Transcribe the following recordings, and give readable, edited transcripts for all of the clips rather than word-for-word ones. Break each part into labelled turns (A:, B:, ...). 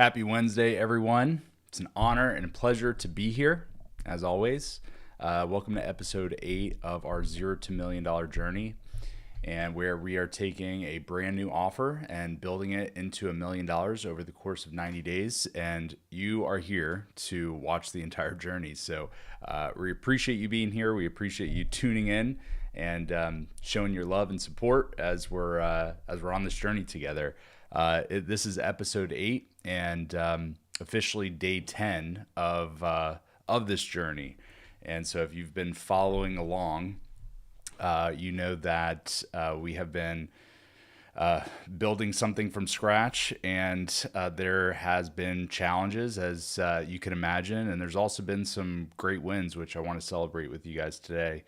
A: Happy Wednesday, everyone. It's an honor and a pleasure to be here, as always. Welcome to episode 8 of our $0 to $1 million journey, and where we are taking a brand new offer and building it into $1 million over the course of 90 days. And you are here to watch the entire journey. So we appreciate you being here. We appreciate you tuning in and showing your love and support as we're on this journey together. This is episode 8 and officially day 10 of this journey. And so if you've been following along, you know that we have been building something from scratch, and there has been challenges, as you can imagine, and there's also been some great wins, which I want to celebrate with you guys today.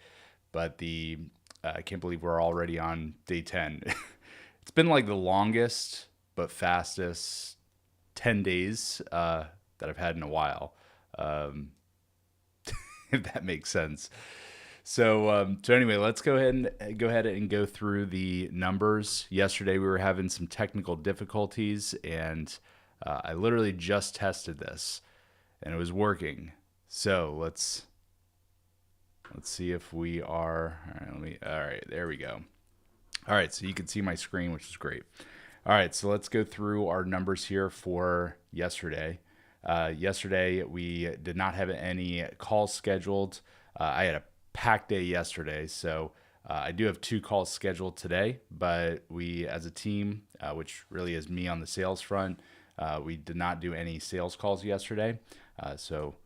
A: But I can't believe we're already on day 10. It's been like the longest but fastest 10 days that I've had in a while, if that makes sense. So anyway, let's go ahead and go through the numbers. Yesterday we were having some technical difficulties, and I literally just tested this, and it was working. So let's see if we are. All right, there we go. All right, so you can see my screen, which is great. All right, so let's go through our numbers here for yesterday. Yesterday, we did not have any calls scheduled. I had a packed day yesterday, so I do have 2 calls scheduled today, but we as a team, which really is me on the sales front, we did not do any sales calls yesterday. So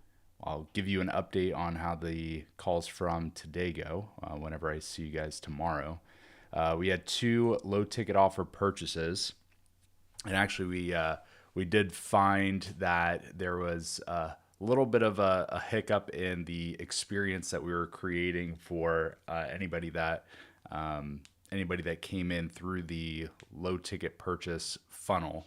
A: I'll give you an update on how the calls from today go whenever I see you guys tomorrow. We had 2 low ticket offer purchases, and actually we did find that there was a little bit of a hiccup in the experience that we were creating for anybody that came in through the low ticket purchase funnel.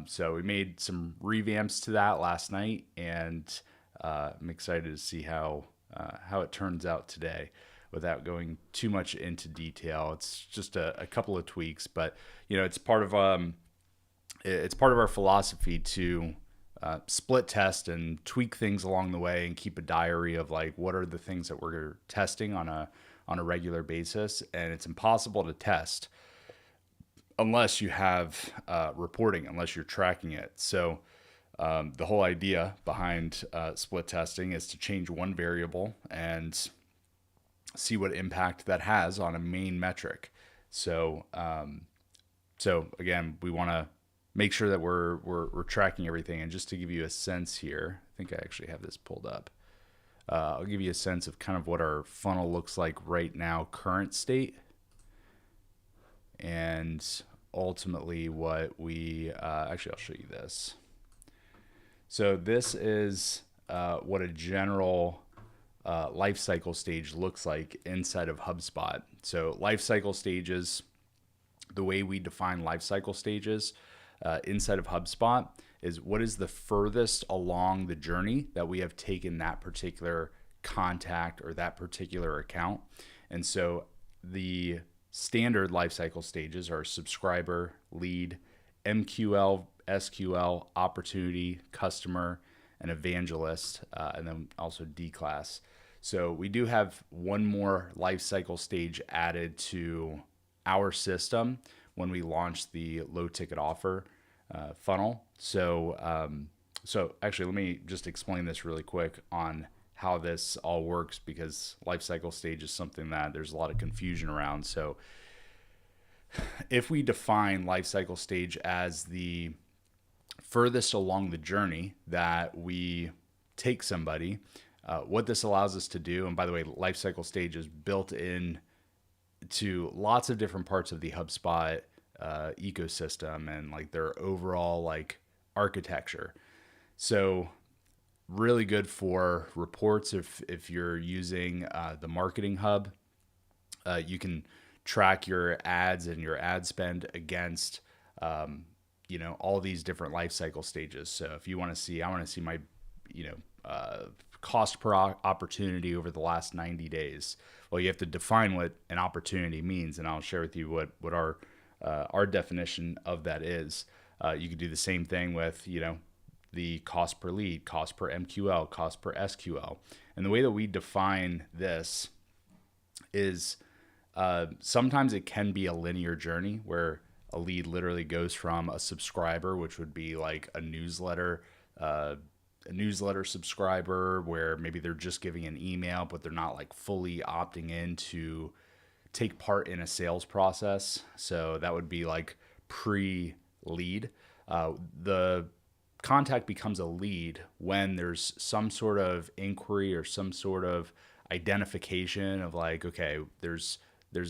A: So we made some revamps to that last night, and I'm excited to see how it turns out today. Without going too much into detail, it's just a couple of tweaks, but it's part of our philosophy to split test and tweak things along the way, and keep a diary of like what are the things that we're testing on a regular basis. And it's impossible to test unless you have reporting, unless you're tracking it. So the whole idea behind split testing is to change one variable and see what impact that has on a main metric. So again, we want to make sure that we're tracking everything. And just to give you a sense here, I think I actually have this pulled up. I'll give you a sense of kind of what our funnel looks like right now, current state, and ultimately what we actually, I'll show you this. So this is what a general life cycle stage looks like inside of HubSpot. So life cycle stages, the way we define life cycle stages inside of HubSpot is what is the furthest along the journey that we have taken that particular contact or that particular account. And so the standard life cycle stages are subscriber, lead, MQL, SQL, opportunity, customer, and evangelist, and then also D class. So we do have one more life cycle stage added to our system when we launch the low ticket offer funnel. So actually, let me just explain this really quick on how this all works, because life cycle stage is something that there's a lot of confusion around. So if we define life cycle stage as the furthest along the journey that we take somebody, what this allows us to do, and by the way, life cycle stage is built in to lots of different parts of the HubSpot ecosystem and like their overall like architecture. So really good for reports. If you're using the marketing hub, you can track your ads and your ad spend against all these different life cycle stages. So if you want to see, I want to see my cost per opportunity over the last 90 days. Well, you have to define what an opportunity means, and I'll share with you what our definition of that is. You could do the same thing with, the cost per lead, cost per MQL, cost per SQL. And the way that we define this is sometimes it can be a linear journey where a lead literally goes from a subscriber, which would be like a newsletter subscriber where maybe they're just giving an email, but they're not like fully opting in to take part in a sales process. So that would be like pre-lead. The contact becomes a lead when there's some sort of inquiry or some sort of identification of like, okay, there's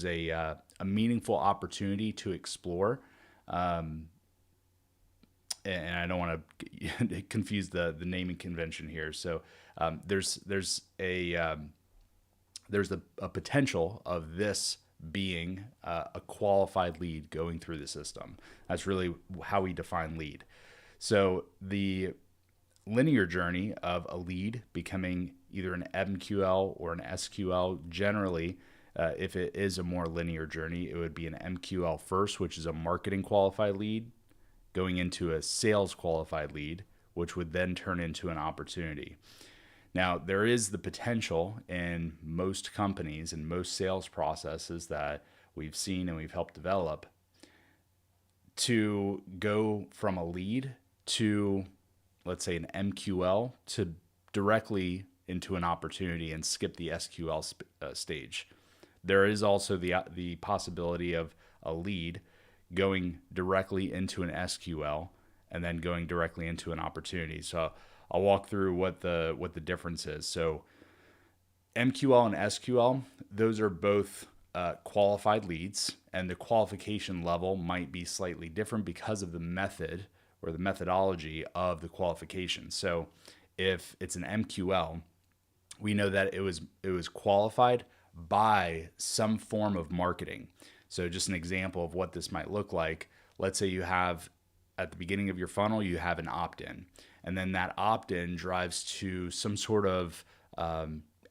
A: a meaningful opportunity to explore. And I don't want to confuse the naming convention here. So there's a potential of this being a qualified lead going through the system. That's really how we define lead. So the linear journey of a lead becoming either an MQL or an SQL, generally, if it is a more linear journey, it would be an MQL first, which is a marketing qualified lead, going into a sales qualified lead, which would then turn into an opportunity. Now, there is the potential in most companies and most sales processes that we've seen and we've helped develop to go from a lead to, let's say, an MQL to directly into an opportunity and skip the SQL stage. There is also the possibility of a lead going directly into an SQL and then going directly into an opportunity. So I'll walk through what the difference is. So MQL and SQL, those are both qualified leads, and the qualification level might be slightly different because of the method or the methodology of the qualification. So if it's an MQL, we know that it was qualified by some form of marketing. So just an example of what this might look like. Let's say you have, at the beginning of your funnel, you have an opt-in, and then that opt-in drives to some sort of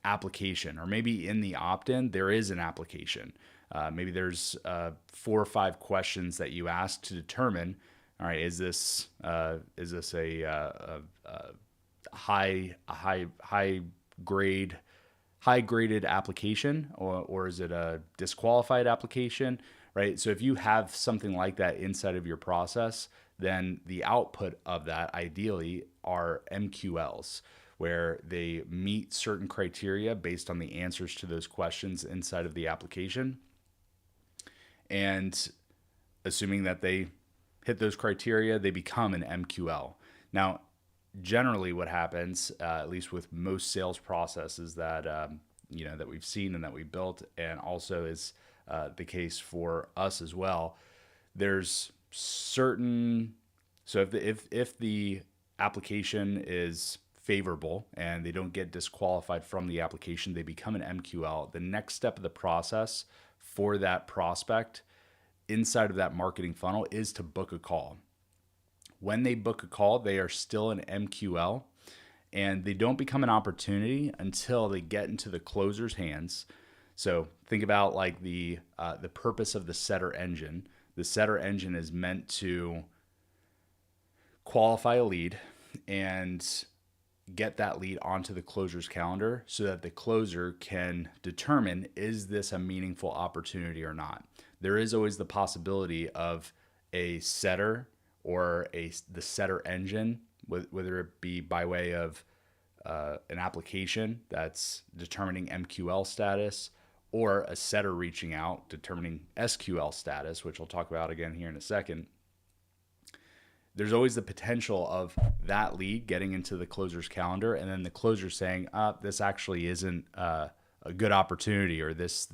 A: application, or maybe in the opt-in, there is an application. Maybe there's 4 or 5 questions that you ask to determine, all right, is this a high graded application, or is it a disqualified application, right? So if you have something like that inside of your process, then the output of that ideally are MQLs, where they meet certain criteria based on the answers to those questions inside of the application. And assuming that they hit those criteria, they become an MQL. Now, generally what happens, at least with most sales processes that that we've seen and that we built, and also is the case for us as well, there's certain, so if the application is favorable and they don't get disqualified from the application, they become an MQL. The next step of the process for that prospect inside of that marketing funnel is to book a call. When they book a call, they are still an MQL, and they don't become an opportunity until they get into the closer's hands. So think about like the purpose of the setter engine. The setter engine is meant to qualify a lead and get that lead onto the closer's calendar so that the closer can determine, is this a meaningful opportunity or not? There is always the possibility of a setter or the setter engine, whether it be by way of an application that's determining MQL status, or a setter reaching out determining SQL status, which I'll talk about again here in a second. There's always the potential of that lead getting into the closer's calendar, and then the closer saying, this actually isn't a good opportunity, or this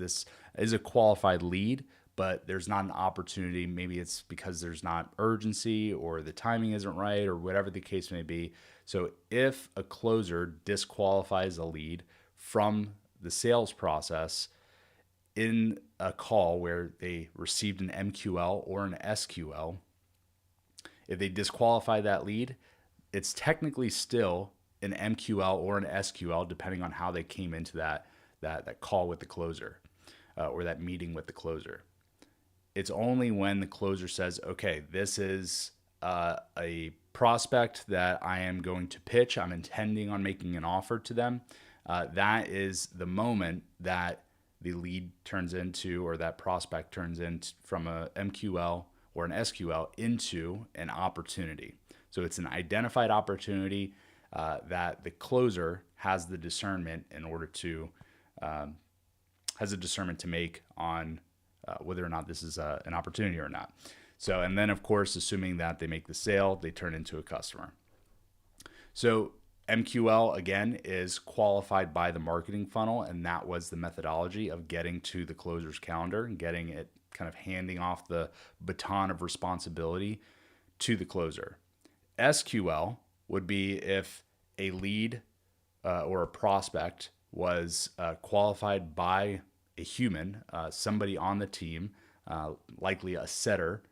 A: is a qualified lead, but there's not an opportunity. Maybe it's because there's not urgency, or the timing isn't right, or whatever the case may be. So if a closer disqualifies a lead from the sales process in a call where they received an MQL or an SQL, if they disqualify that lead, it's technically still an MQL or an SQL, depending on how they came into that call with the closer, or that meeting with the closer. It's only when the closer says, okay, this is a prospect that I am going to pitch, I'm intending on making an offer to them, that is the moment that the lead turns into, or that prospect turns into, from a MQL or an SQL into an opportunity. So it's an identified opportunity that the closer has the discernment in order to make on whether or not this is an opportunity or not. So, and then of course, assuming that they make the sale, they turn into a customer. So MQL again is qualified by the marketing funnel, and that was the methodology of getting to the closer's calendar and getting it, kind of handing off the baton of responsibility to the closer. SQL would be if a lead or a prospect was qualified by a human, somebody on the team, likely a setter,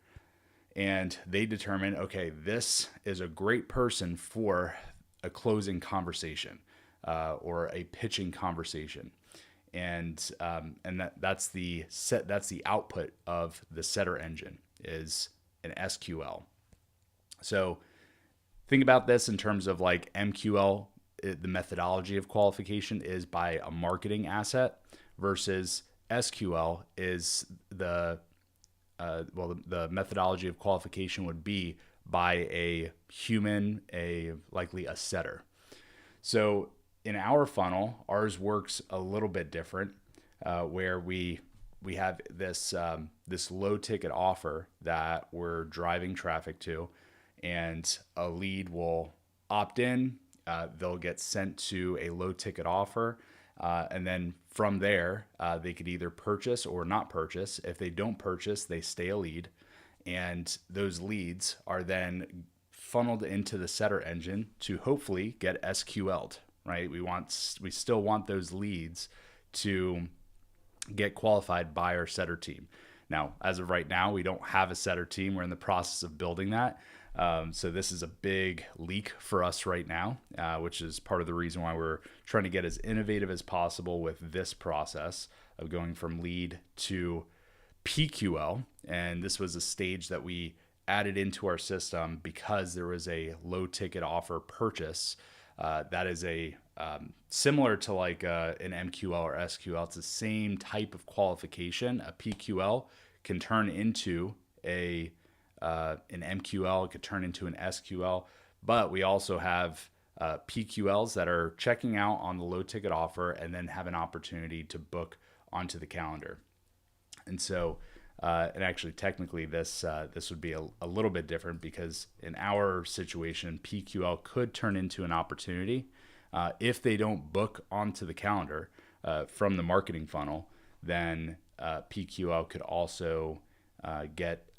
A: and they determine, okay, this is a great person for a closing conversation or a pitching conversation, and that's the output of the setter engine is an SQL. So think about this in terms of like MQL. The methodology of qualification is by a marketing asset versus SQL is the methodology of qualification would be by a human, likely a setter. So in our funnel, ours works a little bit different, where we have this low ticket offer that we're driving traffic to, and a lead will opt in. They'll get sent to a low ticket offer. And then from there, they could either purchase or not purchase. If they don't purchase, they stay a lead. And those leads are then funneled into the setter engine to hopefully get SQL'd, right? We still want those leads to get qualified by our setter team. Now, as of right now, we don't have a setter team. We're in the process of building that. So this is a big leak for us right now, which is part of the reason why we're trying to get as innovative as possible with this process of going from lead to PQL. And this was a stage that we added into our system because there was a low ticket offer purchase. That is a similar to like an MQL or SQL. It's the same type of qualification. A PQL can turn into an MQL, it could turn into an SQL, but we also have PQLs that are checking out on the low ticket offer and then have an opportunity to book onto the calendar. And so, and actually technically this would be a little bit different, because in our situation, PQL could turn into an opportunity. If they don't book onto the calendar from the marketing funnel, then PQL could also get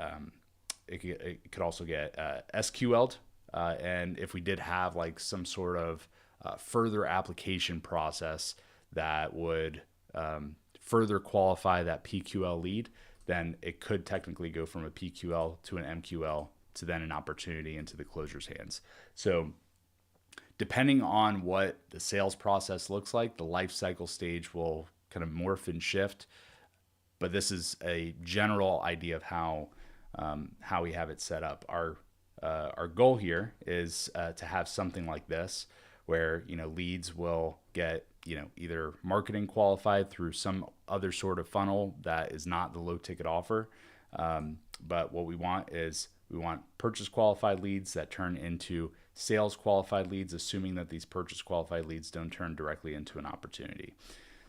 A: SQL'd. And if we did have like some sort of further application process that would further qualify that PQL lead, then it could technically go from a PQL to an MQL to then an opportunity into the closer's hands. So depending on what the sales process looks like, the life cycle stage will kind of morph and shift. But this is a general idea of how we have it set up. Our goal here is to have something like this, where leads will get either marketing qualified through some other sort of funnel that is not the low ticket offer. But what we want is purchase qualified leads that turn into sales qualified leads, assuming that these purchase qualified leads don't turn directly into an opportunity.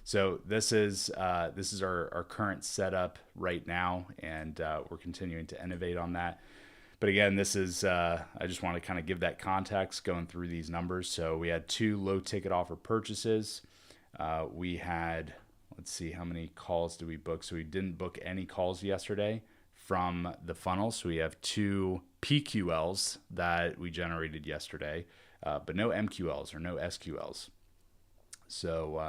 A: So this is our current setup right now, and we're continuing to innovate on that. But again, this is I just want to kind of give that context going through these numbers. So we had 2 low ticket offer purchases. We had, let's see, how many calls did we book? So we didn't book any calls yesterday from the funnel. So we have 2 PQLs that we generated yesterday, but no MQLs or no SQLs. So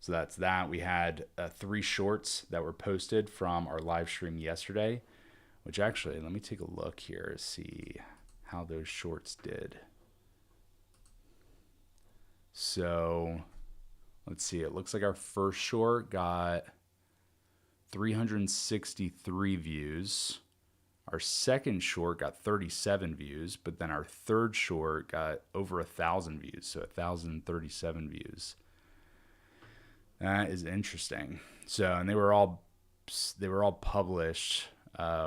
A: that's that. We had 3 shorts that were posted from our live stream yesterday, which actually, let me take a look here to see how those shorts did. So let's see, it looks like our first short got 363 views. Our second short got 37 views, but then our third short got over 1,000 views, so 1,037 views. That is interesting. So, and they were all published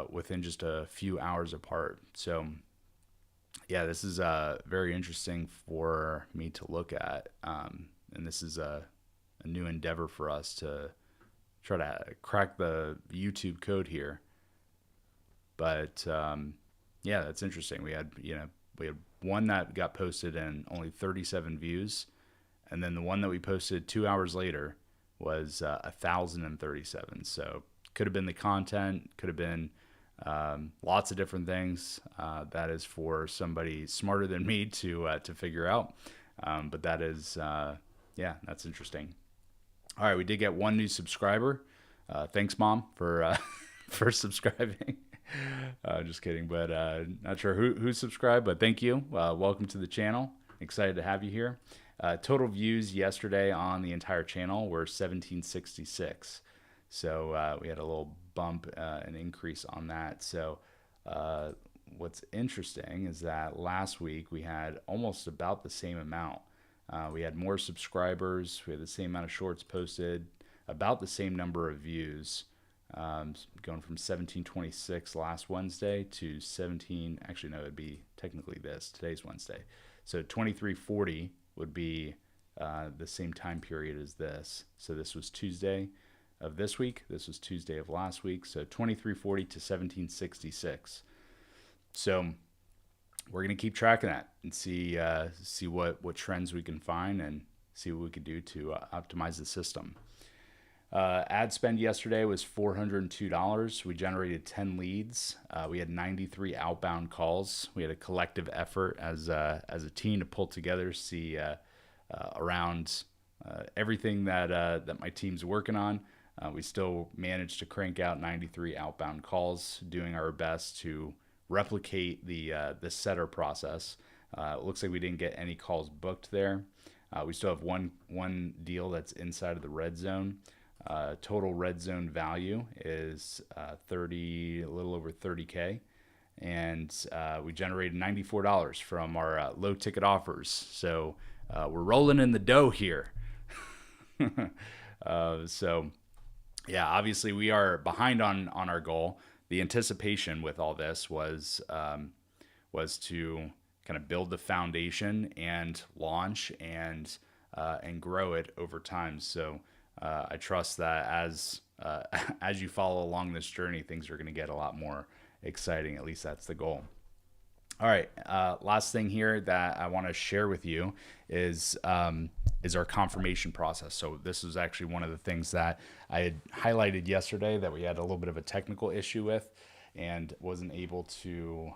A: within just a few hours apart. So, yeah, this is very interesting for me to look at, and this is a new endeavor for us to try to crack the YouTube code here. But yeah, that's interesting. We had one that got posted and only 37 views, and then the one that we posted 2 hours later was 1,037. So could have been the content, could have been lots of different things. That is for somebody smarter than me to figure out. But that is yeah, that's interesting. All right, we did get one new subscriber. Thanks, Mom, for for subscribing. Just kidding, but not sure who subscribed, but thank you. Welcome to the channel. Excited to have you here. Total views yesterday on the entire channel were 1,766. So we had a little bump, an increase on that. So what's interesting is that last week we had almost about the same amount. We had more subscribers. We had the same amount of shorts posted, about the same number of views. Going from 1726 last Wednesday to 17, actually no, it'd be technically today's Wednesday. So 2340 would be the same time period as this. So this was Tuesday of this week. This was Tuesday of last week. So 2340 to 1766. So we're going to keep track of that and see what trends we can find and see what we can do to optimize the system. Ad spend yesterday was $402. We generated 10 leads. We had 93 outbound calls. We had a collective effort as a team to pull together, see around everything that my team's working on. We still managed to crank out 93 outbound calls, doing our best to replicate the setter process. It looks like we didn't get any calls booked there. We still have one deal that's inside of the red zone. Total red zone value is a little over 30K, and we generated $94 from our low ticket offers. So we're rolling in the dough here. So yeah, obviously we are behind on our goal. The anticipation with all this was to kind of build the foundation and launch and grow it over time. So I trust that as you follow along this journey, things are going to get a lot more exciting. At least that's the goal. All right. Last thing here that I want to share with you is our confirmation process. So this was actually one of the things that I had highlighted yesterday that we had a little bit of a technical issue with, and wasn't able to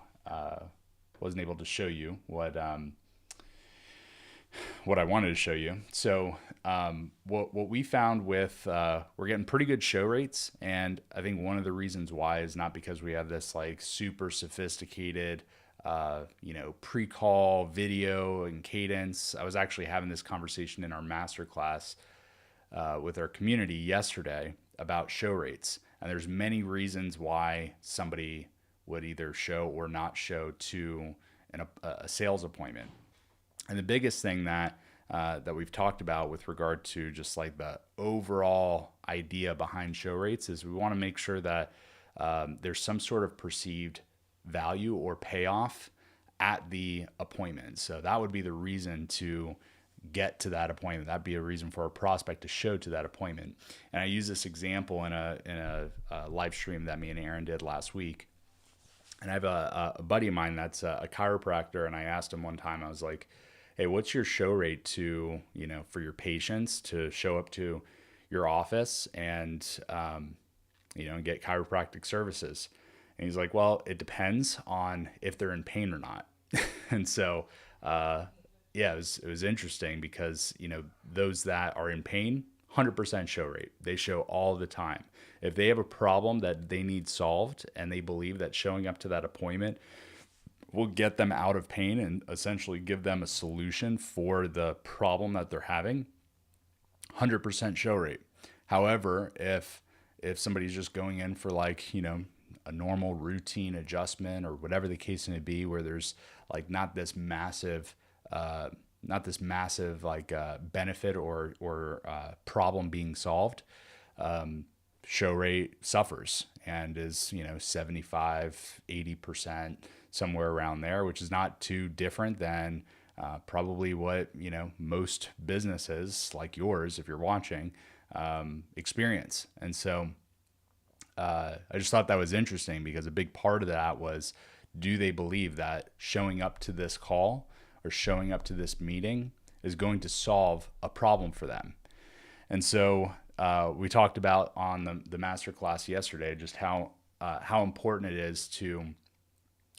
A: show you what I wanted to show you. So what we found with we're getting pretty good show rates, and I think one of the reasons why is not because we have this like super sophisticated pre-call video and cadence. I was actually having this conversation in our masterclass with our community yesterday about show rates, and there's many reasons why somebody would either show or not show to a sales appointment. And the biggest thing that we've talked about with regard to just like the overall idea behind show rates is we want to make sure that there's some sort of perceived value or payoff at the appointment. So that would be the reason to get to that appointment. That'd be a reason for a prospect to show to that appointment. And I use this example in a live stream that me and Aaron did last week. And I have a buddy of mine that's a chiropractor, and I asked him one time, I was like, hey, what's your show rate to, for your patients to show up to your office and, get chiropractic services? And he's like, well, it depends on if they're in pain or not. And so, yeah, it was interesting because, those that are in pain, 100% show rate. They show all the time. If they have a problem that they need solved and they believe that showing up to that appointment will get them out of pain and essentially give them a solution for the problem that they're having, 100% show rate. However, if somebody's just going in for a normal routine adjustment or whatever the case may be, where there's like not this massive like benefit or problem being solved, show rate suffers and is 75-80%, somewhere around there, which is not too different than probably what most businesses like yours, if you're watching, experience. And so I just thought that was interesting, because a big part of that was, do they believe that showing up to this call or showing up to this meeting is going to solve a problem for them? And so we talked about on the masterclass yesterday just how important it is to,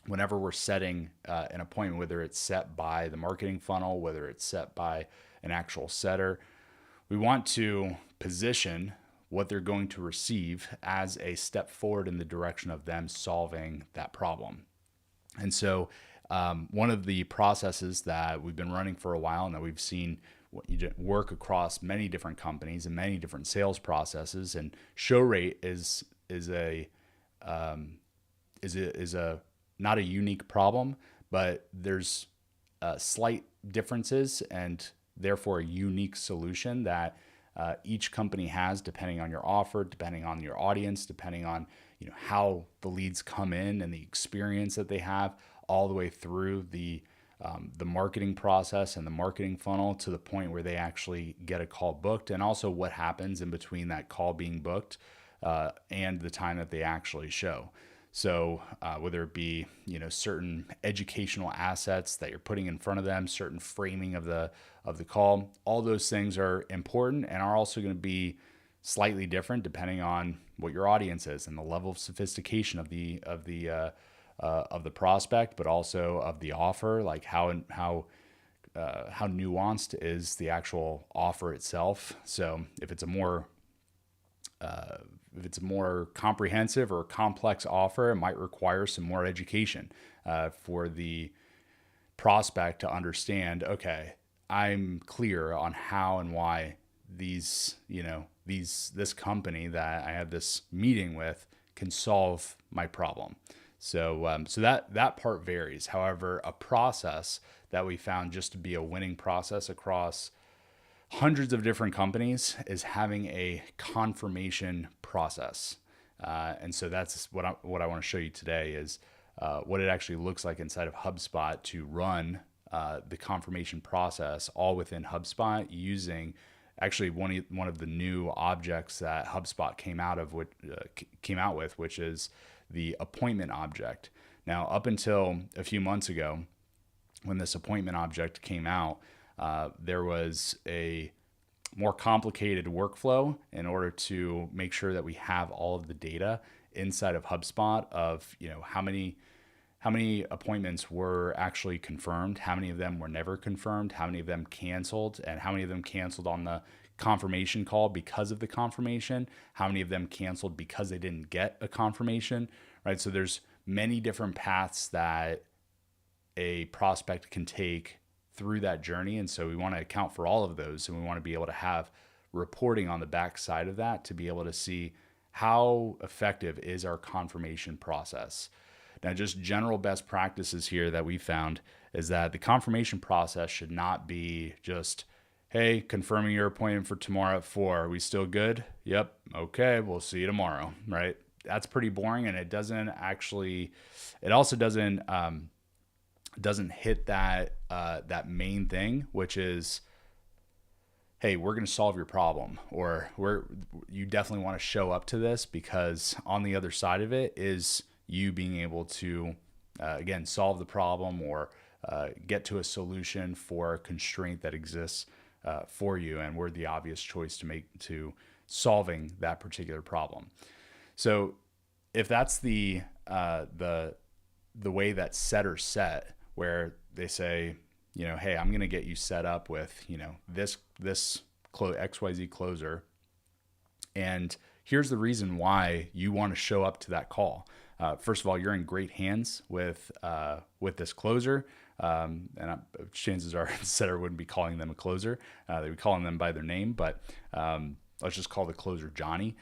A: whenever we're setting an appointment, whether it's set by the marketing funnel, whether it's set by an actual setter, we want to position what they're going to receive as a step forward in the direction of them solving that problem. And so one of the processes that we've been running for a while and that we've seen work across many different companies and many different sales processes, and show rate is a not a unique problem, but there's slight differences and therefore a unique solution that each company has, depending on your offer, depending on your audience, depending on how the leads come in and the experience that they have, all the way through the marketing process and the marketing funnel to the point where they actually get a call booked, and also what happens in between that call being booked and the time that they actually show. So whether it be certain educational assets that you're putting in front of them, certain framing of the call, all those things are important and are also going to be slightly different depending on what your audience is and the level of sophistication of the prospect, but also of the offer, like how nuanced is the actual offer itself. So if it's a more comprehensive or complex offer, it might require some more education for the prospect to understand, okay, I'm clear on how and why this company that I have this meeting with can solve my problem. So that part varies. However, a process that we found just to be a winning process across hundreds of different companies is having a confirmation process. And so that's what I want to show you today is what it actually looks like inside of HubSpot to run the confirmation process all within HubSpot using actually one of the new objects that HubSpot came out with, which is the appointment object. Now, up until a few months ago, when this appointment object came out, there was a more complicated workflow in order to make sure that we have all of the data inside of HubSpot of how many appointments were actually confirmed, how many of them were never confirmed, how many of them canceled, and how many of them canceled on the confirmation call because of the confirmation, how many of them canceled because they didn't get a confirmation, right? So there's many different paths that a prospect can take through that journey. And so we want to account for all of those, and we want to be able to have reporting on the back side of that to be able to see how effective is our confirmation process. Now, just general best practices here that we found is that the confirmation process should not be just, hey, confirming your appointment for tomorrow at 4:00. Are we still good? Yep. Okay. We'll see you tomorrow. Right. That's pretty boring. And it also doesn't hit that main thing, which is, hey, we're going to solve your problem, or you definitely want to show up to this, because on the other side of it is you being able to, again, solve the problem or get to a solution for a constraint that exists for you, and we're the obvious choice to make to solving that particular problem. So if that's the way that setters set, where they say, hey, I'm going to get you set up with, this XYZ closer, and here's the reason why you want to show up to that call. First of all, you're in great hands with this closer, and chances are the setter wouldn't be calling them a closer. They'd be calling them by their name, but let's just call the closer Johnny.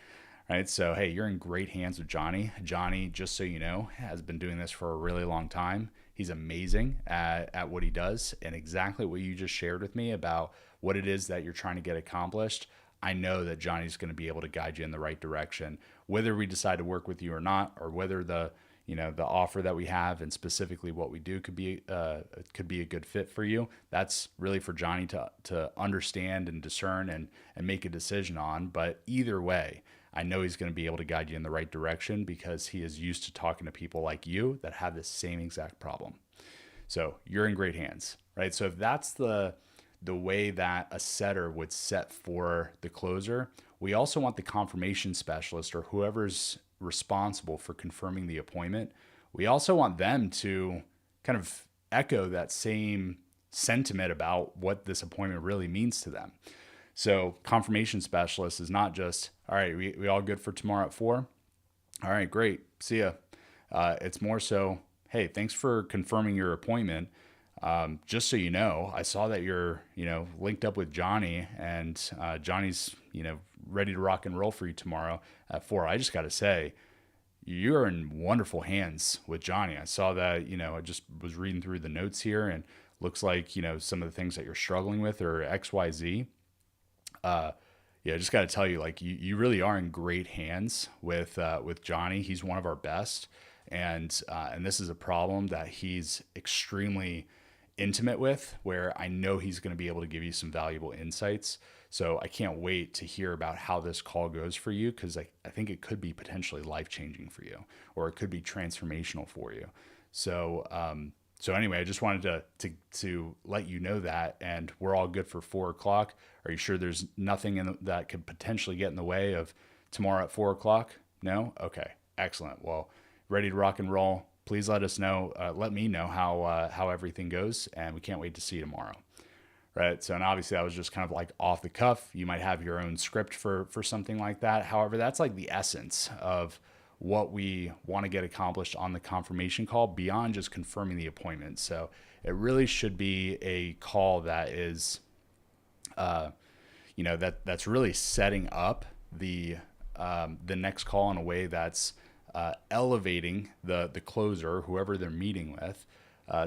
A: right? So, hey, you're in great hands with Johnny. Johnny, just so you know, has been doing this for a really long time. He's amazing at what he does, and exactly what you just shared with me about what it is that you're trying to get accomplished. I know that Johnny's going to be able to guide you in the right direction, whether we decide to work with you or not, or whether the offer that we have and specifically what we do could be a good fit for you. That's really for Johnny to understand and discern and make a decision on. But either way, I know he's going to be able to guide you in the right direction because he is used to talking to people like you that have the same exact problem. So you're in great hands, right? So if that's the way that a setter would set for the closer, we also want the confirmation specialist or whoever's responsible for confirming the appointment. We also want them to kind of echo that same sentiment about what this appointment really means to them. So confirmation specialist is not just, all right, we all good for tomorrow at 4? All right, great. See ya. It's more so, hey, thanks for confirming your appointment. Just so you know, I saw that you're, linked up with Johnny, and Johnny's, ready to rock and roll for you tomorrow at 4. I just got to say, you're in wonderful hands with Johnny. I saw that, I just was reading through the notes here, and looks like, some of the things that you're struggling with are X, Y, Z. Yeah, I just got to tell you, like, you really are in great hands with Johnny. He's one of our best, and this is a problem that he's extremely intimate with, where I know he's going to be able to give you some valuable insights. So I can't wait to hear about how this call goes for you, because I think it could be potentially life-changing for you, or it could be transformational for you. So anyway, I just wanted to let you know that, and we're all good for 4 o'clock. Are you sure there's nothing that could potentially get in the way of tomorrow at 4 o'clock? No? Okay, excellent. Well, ready to rock and roll. Please let us know. Let me know how everything goes, and we can't wait to see you tomorrow. Right. So, and obviously that was just kind of like off the cuff. You might have your own script for something like that. However, that's like the essence of what we want to get accomplished on the confirmation call beyond just confirming the appointment. So it really should be a call that is, that's really setting up the next call in a way that's elevating the closer, whoever they're meeting with,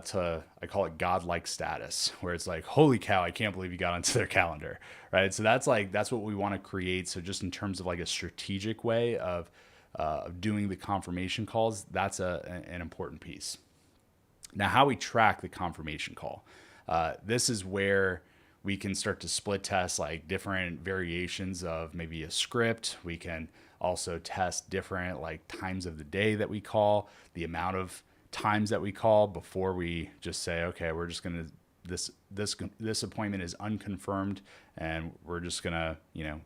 A: to, I call it godlike status, where it's like, holy cow, I can't believe you got onto their calendar, right? So that's what we want to create. So just in terms of like a strategic way of doing the confirmation calls, that's an important piece. Now, how we track the confirmation call, this is where we can start to split test like different variations of maybe a script. We can also test different like times of the day that we call, the amount of times that we call before we just say, okay, we're just going to, this appointment is unconfirmed, and we're just going to,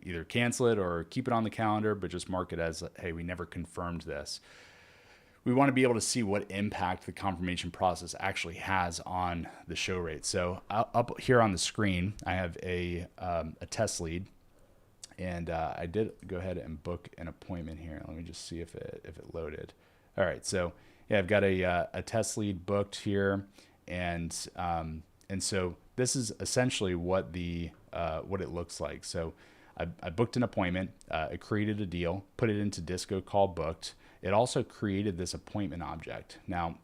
A: either cancel it or keep it on the calendar, but just mark it as, hey, we never confirmed this. We want to be able to see what impact the confirmation process actually has on the show rate. So up here on the screen, I have a test lead, and I did go ahead and book an appointment here. Let me just see if it loaded. All right, so yeah, I've got a test lead booked here, and so this is essentially what it looks like. So I booked an appointment, I created a deal, put it into Disco call booked. It also created this appointment object. Now,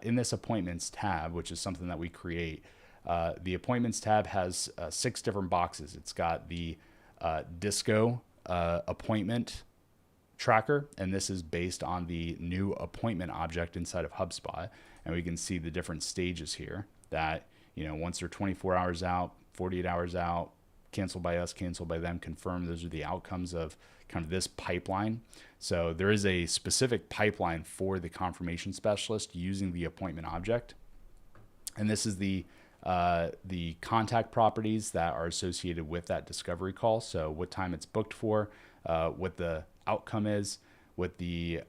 A: in this appointments tab, which is something that we create, the appointments tab has 6 different boxes. It's got the Disco appointment tracker, and this is based on the new appointment object inside of HubSpot. And we can see the different stages here that, once they're 24 hours out, 48 hours out, canceled by us, canceled by them, confirmed. Those are the outcomes of kind of this pipeline. So there is a specific pipeline for the confirmation specialist using the appointment object. And this is the contact properties that are associated with that discovery call. So what time it's booked for, what the outcome is, what the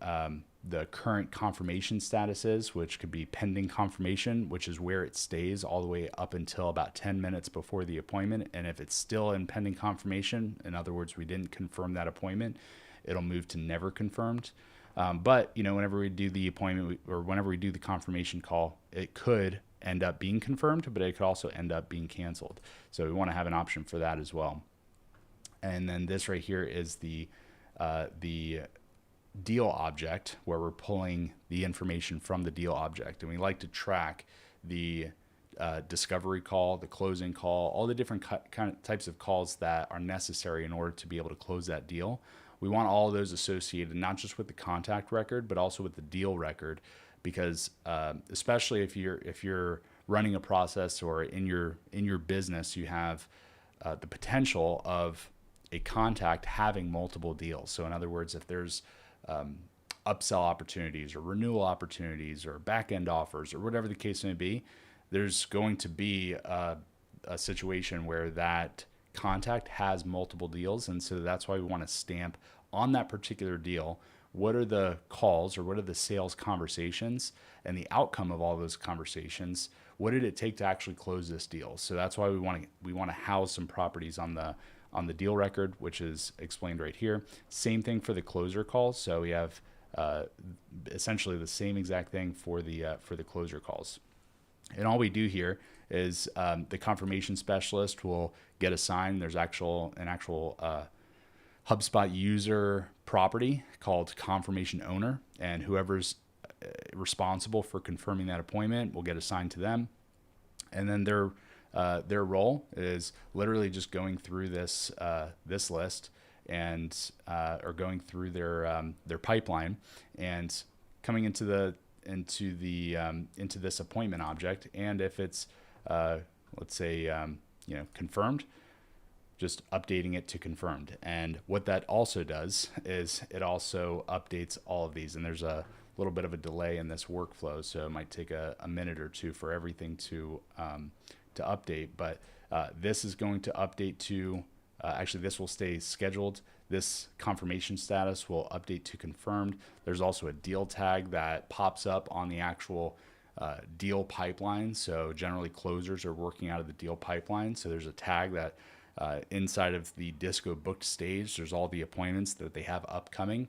A: current confirmation status is, which could be pending confirmation, which is where it stays all the way up until about 10 minutes before the appointment. And if it's still in pending confirmation, in other words, we didn't confirm that appointment, it'll move to never confirmed. But whenever we do the appointment or whenever we do the confirmation call, it could end up being confirmed, but it could also end up being canceled. So we want to have an option for that as well. And then this right here is the the deal object, where we're pulling the information from the deal object. And we like to track the discovery call, the closing call, all the different kind of types of calls that are necessary in order to be able to close that deal. We want all of those associated not just with the contact record, but also with the deal record, because especially if you're running a process, or in your business, you have the potential of a contact having multiple deals. So in other words, if there's upsell opportunities or renewal opportunities or back end offers or whatever the case may be, there's going to be a situation where that contact has multiple deals. And so that's why we want to stamp on that particular deal what are the calls, or what are the sales conversations and the outcome of all those conversations. What did it take to actually close this deal? So that's why we want to house some properties on the deal record, which is explained right here. Same thing for the closer calls. So we have essentially the same exact thing for the closer calls. And all we do here is the confirmation specialist will get assigned. There's an actual HubSpot user property called confirmation owner, and whoever's responsible for confirming that appointment will get assigned to them. And then their role is literally just going through this list and or going through their pipeline and coming into this appointment object. And if it's let's say confirmed, just updating it to confirmed. And what that also does is it also updates all of these. And there's a little bit of a delay in this workflow, so it might take a minute or two for everything to update. But this is going to update to actually, this will stay scheduled. This confirmation status will update to confirmed. There's also a deal tag that pops up on the actual deal pipeline. So generally closers are working out of the deal pipeline. So there's a tag that inside of the Disco booked stage, there's all the appointments that they have upcoming.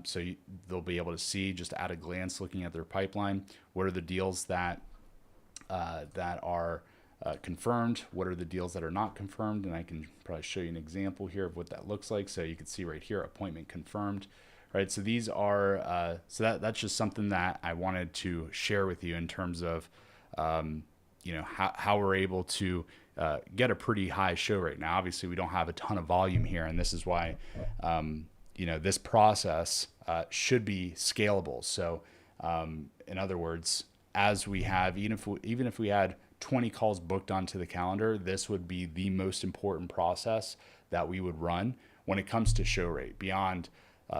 A: So they'll be able to see just at a glance, looking at their pipeline, what are the deals that are confirmed, what are the deals that are not confirmed. And I can probably show you an example here of what that looks like. So you can see right here, appointment confirmed. Right, so these are that's just something that I wanted to share with you in terms of how we're able to get a pretty high show rate. Now, obviously, we don't have a ton of volume here, and this is why this process should be scalable. So, in other words, as we have, even if we had 20 calls booked onto the calendar, this would be the most important process that we would run when it comes to show rate, beyond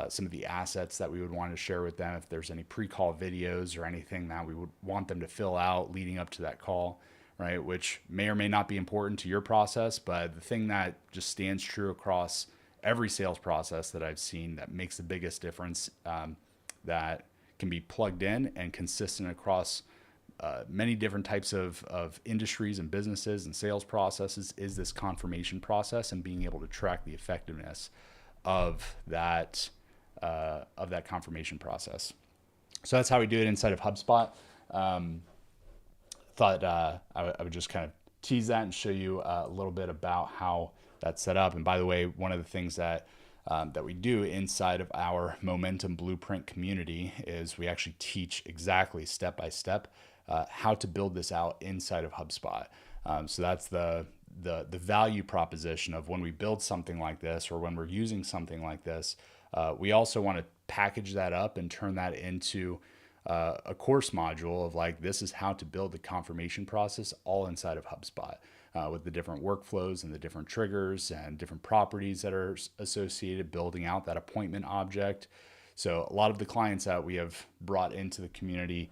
A: some of the assets that we would want to share with them. If there's any pre-call videos or anything that we would want them to fill out leading up to that call, right, which may or may not be important to your process. But the thing that just stands true across every sales process that I've seen that makes the biggest difference, that can be plugged in and consistent across many different types of industries and businesses and sales processes, is this confirmation process and being able to track the effectiveness of that confirmation process. So that's how we do it inside of HubSpot. Thought I would just kind of tease that and show you a little bit about how that's set up. And by the way, one of the things that we do inside of our Momentum Blueprint community is we actually teach exactly step by step how to build this out inside of HubSpot. So that's the value proposition of when we build something like this, or when we're using something like this. We also want to package that up and turn that into a course module of like, this is how to build the confirmation process all inside of HubSpot, with the different workflows and the different triggers and different properties that are associated, building out that appointment object. So a lot of the clients that we have brought into the community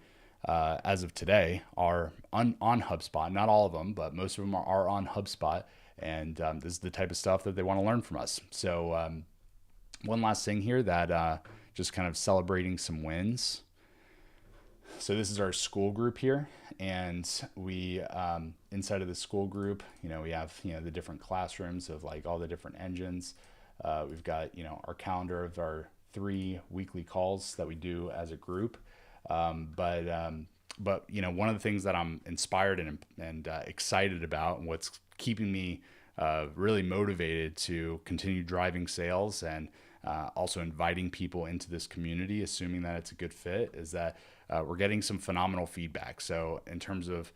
A: as of today are on HubSpot. Not all of them, but most of them are on HubSpot. And this is the type of stuff that they want to learn from us. So one last thing here, that just kind of celebrating some wins. So this is our school group here, and we inside of the school group, we have the different classrooms of like all the different engines. We've got our calendar of our 3 weekly calls that we do as a group. But one of the things that I'm inspired and excited about, and what's keeping me really motivated to continue driving sales and also inviting people into this community, assuming that it's a good fit, is that we're getting some phenomenal feedback. So in terms of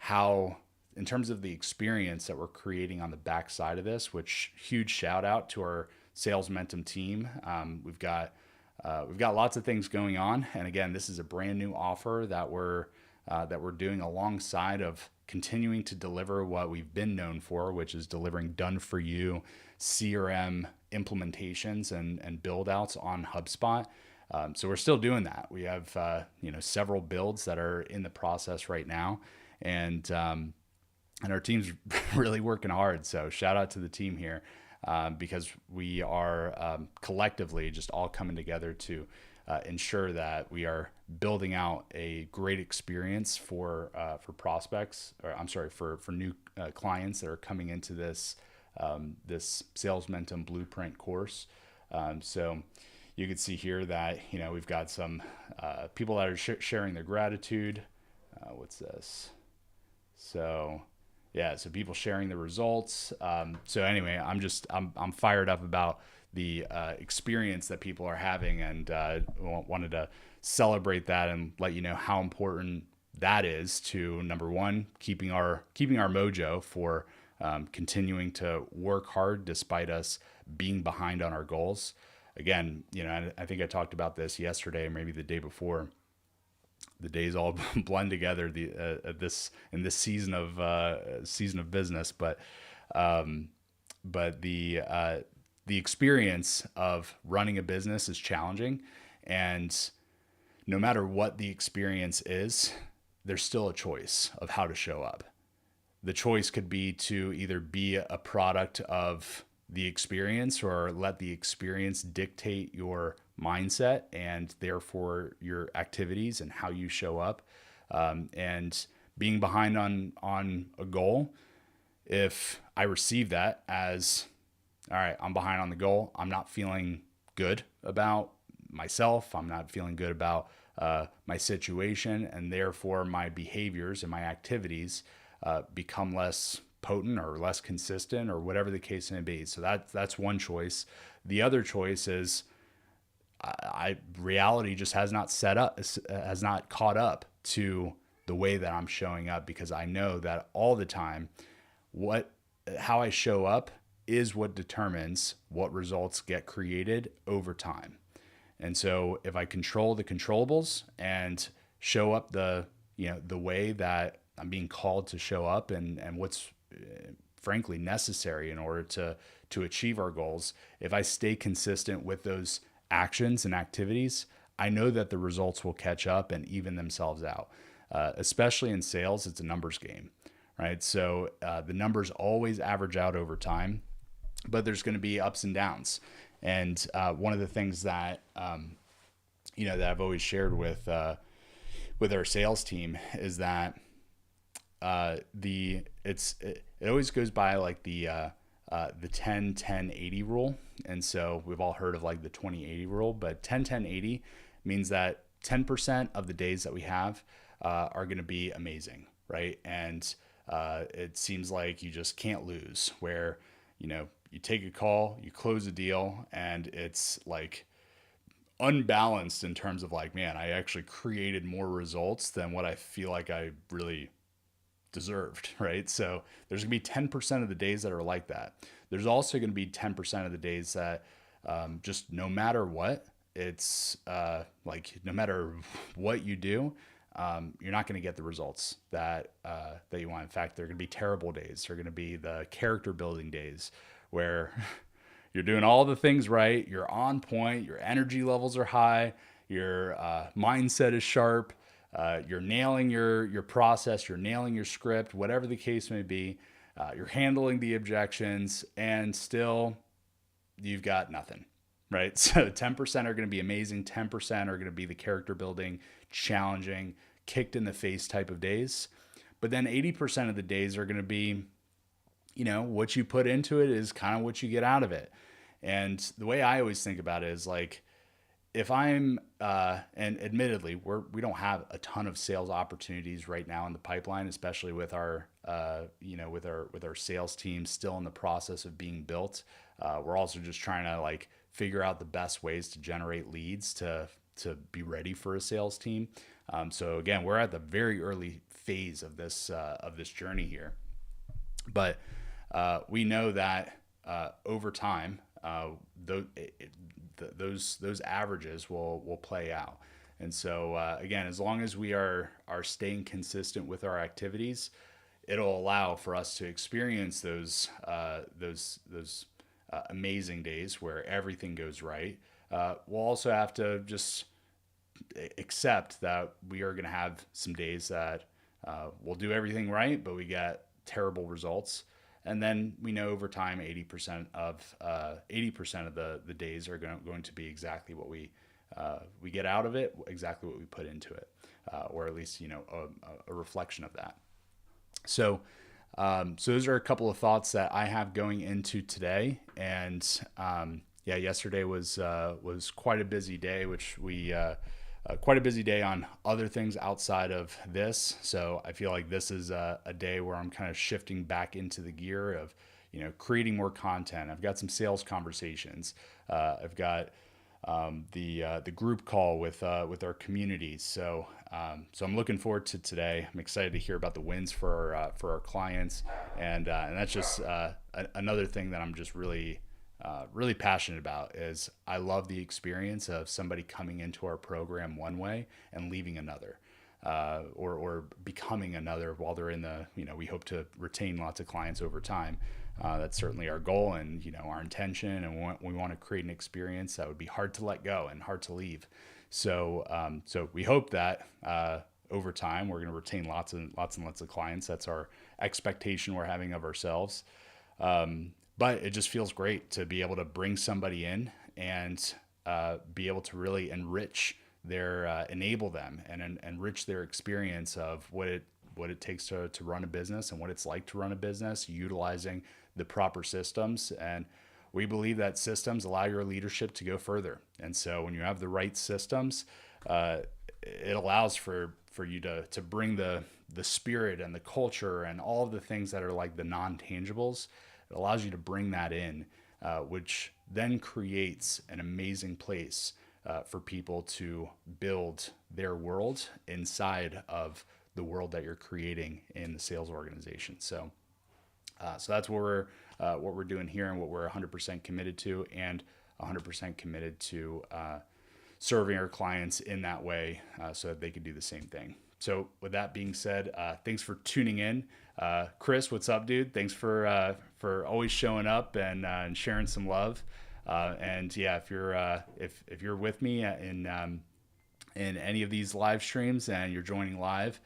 A: the experience that we're creating on the backside of this, which huge shout out to our sales momentum team. We've got lots of things going on, and again, this is a brand new offer that we're doing alongside of continuing to deliver what we've been known for, which is delivering done for you CRM implementations and build outs on HubSpot. So we're still doing that. We have several builds that are in the process right now, and our team's really working hard. So shout out to the team here, because we are collectively just all coming together to ensure that we are building out a great experience for prospects, or I'm sorry, for new clients that are coming into this Sales Momentum Blueprint course. So you can see here that we've got some people that are sharing their gratitude. What's this? So yeah, so people sharing the results. So anyway, I'm fired up about the experience that people are having, and wanted to celebrate that and let you know how important that is to, number one, keeping our mojo for continuing to work hard despite us being behind on our goals. Again, I think I talked about this yesterday, or maybe the day before. The days all blend together in this season of business, but the experience of running a business is challenging, and no matter what the experience is, there's still a choice of how to show up. The choice could be to either be a product of the experience, or let the experience dictate your mindset and therefore your activities and how you show up. And being behind on a goal, if I receive that as, all right, I'm behind on the goal, I'm not feeling good about myself, I'm not feeling good about my situation, and therefore my behaviors and my activities become less potent or less consistent, or whatever the case may be. So that's one choice. The other choice is reality just has not caught up to the way that I'm showing up, because I know that all the time how I show up is what determines what results get created over time. And so if I control the controllables and show up the way that I'm being called to show up, and what's frankly necessary in order to achieve our goals, if I stay consistent with those actions and activities, I know that the results will catch up and even themselves out. Especially in sales, it's a numbers game, right? So the numbers always average out over time, but there's going to be ups and downs. And one of the things that that I've always shared with our sales team is that it always goes by like the 10-10-80 rule. And so we've all heard of like the 20-80 rule, but 10-10-80 means that 10% of the days that we have are going to be amazing, right? And it seems like you just can't lose, where you take a call, you close a deal, and it's like unbalanced in terms of like, man, I actually created more results than what I feel like I really deserved, right? So there's gonna be 10% of the days that are like that. There's also gonna be 10% of the days that just no matter what, it's like no matter what you do, you're not going to get the results that you want. In fact, they're going to be terrible days. They're going to be the character building days where you're doing all the things right, you're on point, your energy levels are high, your mindset is sharp, you're nailing your process, you're nailing your script, whatever the case may be. You're handling the objections, and still you've got nothing, right? So 10% are going to be amazing. 10% are going to be the character building, challenging, kicked in the face type of days. But then 80% of the days are going to be, what you put into it is kind of what you get out of it. And the way I always think about it is like, if I'm, and admittedly, we don't have a ton of sales opportunities right now in the pipeline, especially with our, with our sales team still in the process of being built. We're also just trying to like figure out the best ways to generate leads to be ready for a sales team. So again, we're at the very early phase of this journey here, but we know that over time, those averages will play out. And so again, as long as we are staying consistent with our activities, it'll allow for us to experience those amazing days where everything goes right. We'll also have to just accept that we are going to have some days that we'll do everything right, but we get terrible results. And then we know over time, 80% of the days are going to be exactly what we get out of it, exactly what we put into it, or at least a reflection of that. So those are a couple of thoughts that I have going into today. And yesterday was quite a busy day, which we quite a busy day on other things outside of this. So I feel like this is a day where I'm kind of shifting back into the gear of, creating more content. I've got some sales conversations. I've got the group call with our communities. So I'm looking forward to today. I'm excited to hear about the wins for our clients, and that's just another thing that I'm just really passionate about. Is I love the experience of somebody coming into our program one way and leaving another, or becoming another while they're in the, we hope to retain lots of clients over time. That's certainly our goal and, our intention, and we want to create an experience that would be hard to let go and hard to leave. So we hope that over time we're going to retain lots and lots of clients. That's our expectation we're having of ourselves. But it just feels great to be able to bring somebody in and be able to really enrich enable them and enrich their experience of what it takes to run a business and what it's like to run a business, utilizing the proper systems. And we believe that systems allow your leadership to go further. And so when you have the right systems, it allows for you to bring the spirit and the culture and all of the things that are like the non-tangibles. It allows you to bring that in, which then creates an amazing place for people to build their world inside of the world that you're creating in the sales organization. So that's what we're doing here, and what we're 100% committed to, and 100% committed to serving our clients in that way, so that they can do the same thing. So with that being said, thanks for tuning in. Chris, what's up, dude? Thanks for always showing up and sharing some love. And yeah, if you're with me in any of these live streams and you're joining live,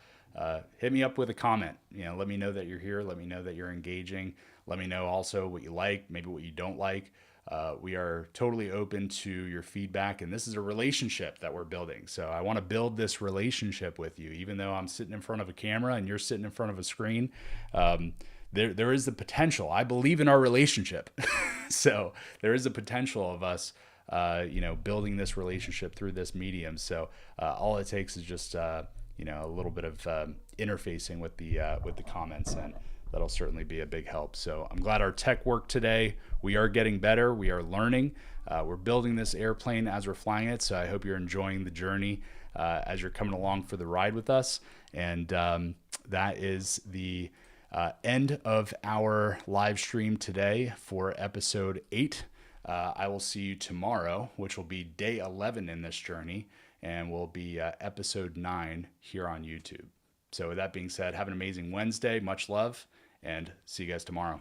A: hit me up with a comment. Let me know that you're here. Let me know that you're engaging. Let me know also what you like, maybe what you don't like. We are totally open to your feedback, and this is a relationship that we're building. So I want to build this relationship with you, even though I'm sitting in front of a camera and you're sitting in front of a screen. There is the potential. I believe in our relationship. So there is a potential of us, building this relationship through this medium. So all it takes is just, a little bit of interfacing with the comments, and that'll certainly be a big help. So I'm glad our tech worked today. We are getting better. We are learning. We're building this airplane as we're flying it. So I hope you're enjoying the journey as you're coming along for the ride with us. And that is the end of our live stream today for episode 8. I will see you tomorrow, which will be day 11 in this journey, and will be episode 9 here on YouTube. So with that being said, have an amazing Wednesday. Much love, and see you guys tomorrow.